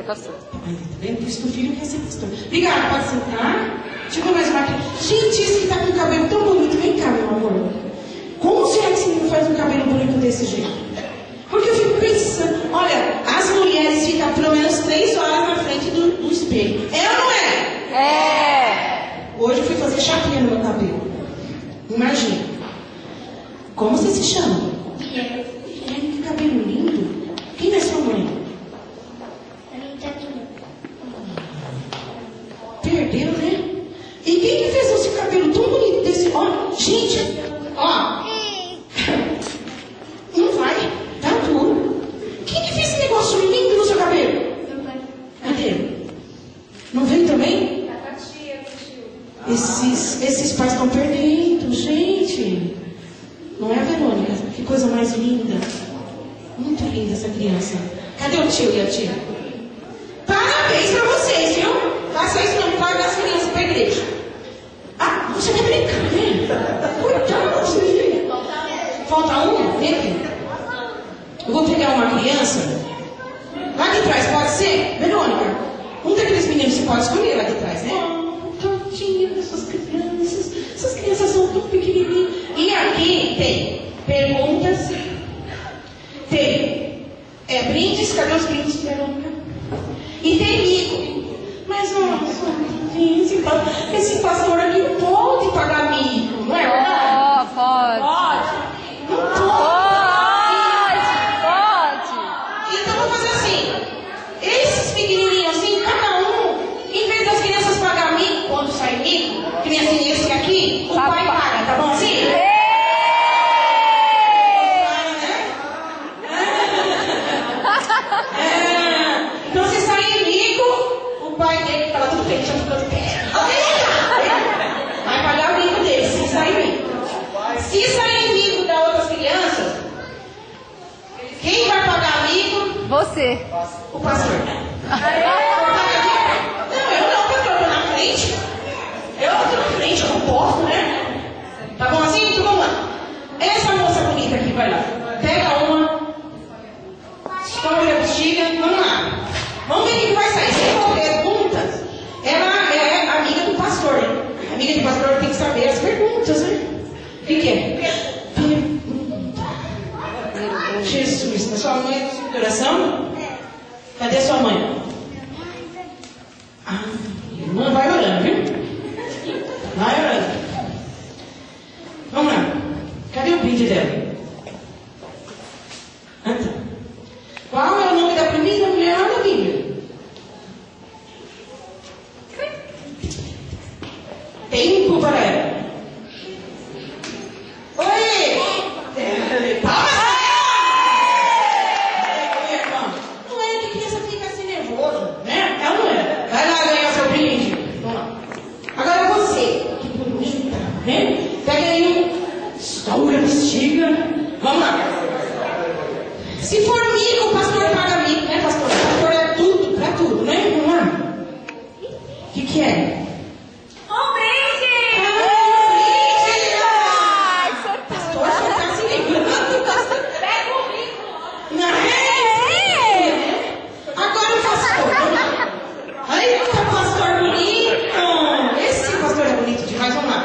pastor. Ai, tá vendo? Por isso que o filho quer ser pastor. Obrigada, pode sentar. Chegou mais uma aqui. Gente, esse que tá com o cabelo tão bonito. Vem cá, meu amor. Como será que esse menino faz um cabelo bonito desse jeito? Porque eu fico pensando, olha, as mulheres ficam pelo menos 3 horas na frente do espelho. É ou não é? É. Hoje eu fui fazer chapinha no meu cabelo. Imagina. Como você se chama? Guilherme. Que cabelo lindo. Quem é sua mãe? A minha tatua. Perdeu, né? E quem que fez esse cabelo tão bonito desse? Ó, gente, ó. Não vai, tá duro. Quem que fez esse negócio lindo no seu cabelo? Meu pai. Cadê? Não vem também? Esses pais estão perdendo, gente. Não é, Verônica? Que coisa mais linda. Muito linda essa criança. Cadê o tio e a tia? Parabéns pra vocês, viu? Faça isso não, pode dar as crianças pra igreja. Ah, você vai brincar, né? Coitado, filho. Falta um? Vem aqui. Eu vou pegar uma criança. Lá de trás, pode ser? Verônica, um daqueles meninos você pode escolher lá de trás, né? Tadinha dessas crianças. Essas crianças são tão pequenininhas. E aqui tem perguntas. Tem brindes. Cadê os brindes, Verônica? E tem mico. Mas, nossa, esse pastor aqui não pode pagar mico, não é verdade? Pode. Não pode. Pode. Então vou fazer assim. Esses pequenininhos assim, cada um, em vez das crianças pagar mico, quando sai mico, que nem assim esse aqui, o pai paga, tá bom assim? Então se sair mico, o pai dele fala tudo bem, já ficou de pé. Vai pagar o mico dele, se sair mico. Se sair mico da outras crianças, quem vai pagar mico? Você. O pastor. Não, eu não, pastor, eu tô na frente. Eu tô na frente, eu não posso, né? Tá bom assim? Então vamos lá. Essa moça bonita aqui, vai lá. Pega uma. Escolhe a bexiga. Vamos lá. Vamos ver o que vai sair. Se for perguntas, ela é amiga do pastor. A amiga do pastor tem que saber as perguntas, né? O que é? Pergunta. Jesus, a sua mãe é do coração? Cadê sua mãe? Ah, irmã, vai orando, viu? Vai orando. Vamos lá. Cadê o brinde dela? Anta. Qual é o nome da primeira mulher lá da Bíblia? Tempo para ela. Oi! Palmas! Não é que criança fica assim nervoso, né? É ou não é? Vai lá ganhar seu brinde. Vamos lá. Agora você, que bonita, né? Pega aí um. Estoura a bexiga. Vamos lá. Se for mico, o pastor paga mico, né, pastor? O pastor é tudo, pra tudo, né? Vamos lá. O que é? Um brinde! Pastor, só tá se lembrando. Pega o mico! Não é? Agora o pastor. Vamos lá. Ai, que pastor bonito. Esse pastor é bonito demais. Vamos lá.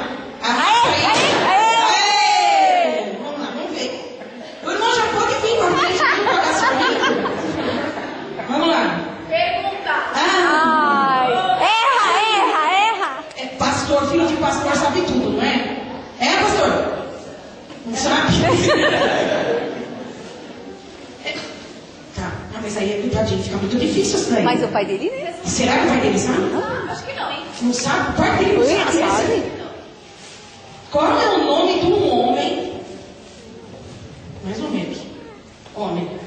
Vamos lá, vamos ver. O irmão já pode vir com a gente. Não pagar seu mico. Vamos lá. Pergunta! Erra. É pastor, filho de pastor sabe tudo, não é? É, pastor? Não sabe? Tá, mas aí é cuidadinho, fica muito difícil isso daí. Mas o pai dele, né? Será que o pai dele sabe? Acho que não, hein? Não sabe? O pai dele não sabe. Sabe? Qual é o nome de um homem? Mais ou menos. Homem.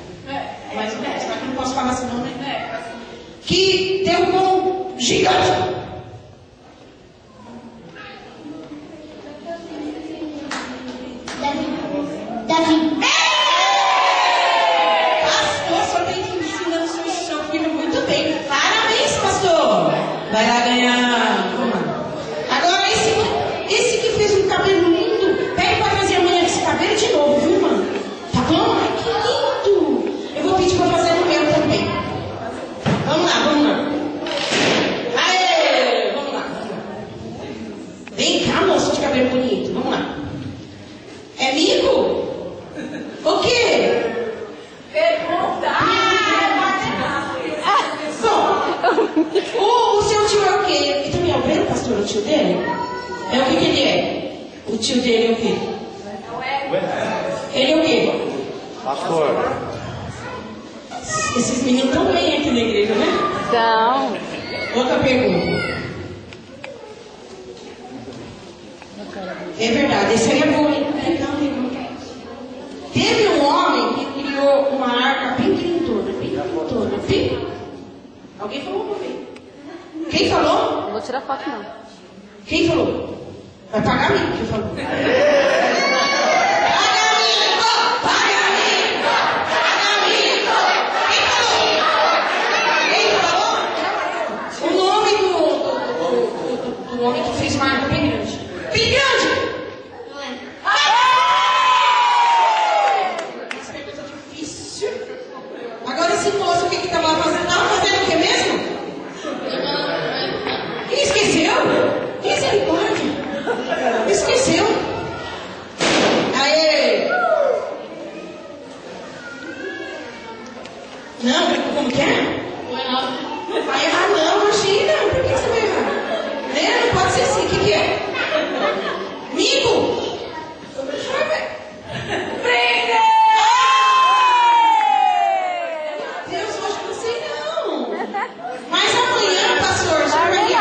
Mais ou menos. Será que eu não posso falar esse nome? Que tem um mão gigante. Davi. Pastor, só tem que ensinar o seu filho muito bem. Parabéns, pastor. Vai lá ganhar. Vamos lá. Agora, esse que fez um cabelo lindo, pede para trazer amanhã esse cabelo de novo, viu, irmã? Tá bom? Ai, que lindo. Eu vou pedir para fazer no meu também. Vamos lá, O seu tio é o quê? E também é o velho pastor, o tio dele? É o que ele é? O tio dele é o quê? Ele é o quê? Pastor. Esses meninos estão bem aqui na igreja, né? Então. Outra pergunta. É verdade, esse aí é bom, hein? Teve um homem que criou uma arca bem grandona, bem. Alguém falou pra mim? Quem falou? Não vou tirar foto, não. Quem falou? Vai pagar mim, quem falou? O nome do homem que fez uma arca bem grande. Bem grande! Essa pergunta é difícil. Agora esse moço, o que estava fazendo? Estava fazendo o que mesmo? Esqueceu? Misericórdia! Esqueceu? Aê! Não, como que é? Vai errar não, imagina. Por que você vai errar? Né? Não pode ser assim. O que é? Mico? Prenda! Deus, hoje eu não sei não. Mas amanhã, pastor, o senhor vai vir.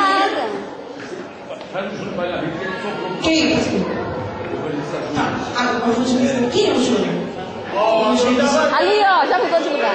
Quem, pastor? Tá. O evangelista. Quem é o Júnior? O evangelista. Ali, ó, já mudou de lugar.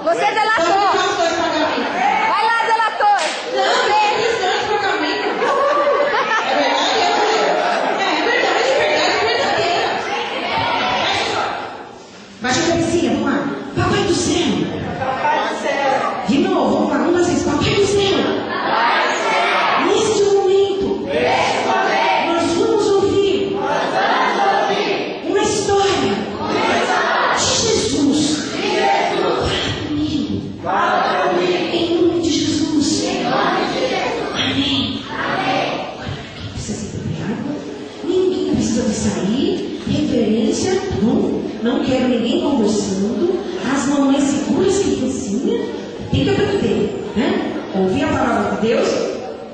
Você é delator. Vai lá, delator. Baixa a cabecinha, vamos lá. Papai do céu. De novo, vamos lá, vamos vocês. Papai do céu. Neste momento, nós vamos ouvir uma história de Jesus. Fala comigo. Em nome de Jesus. Amém. Ninguém precisa se preparar. Ninguém precisa de sair. Referência, não quero ninguém conversando. As mamães seguras que vizinha. Fica tranquilo, né? Ouvir a palavra de Deus.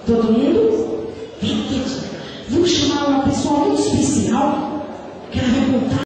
Todo mundo. Vem aqui. Vou chamar uma pessoa muito especial que ela vai contar.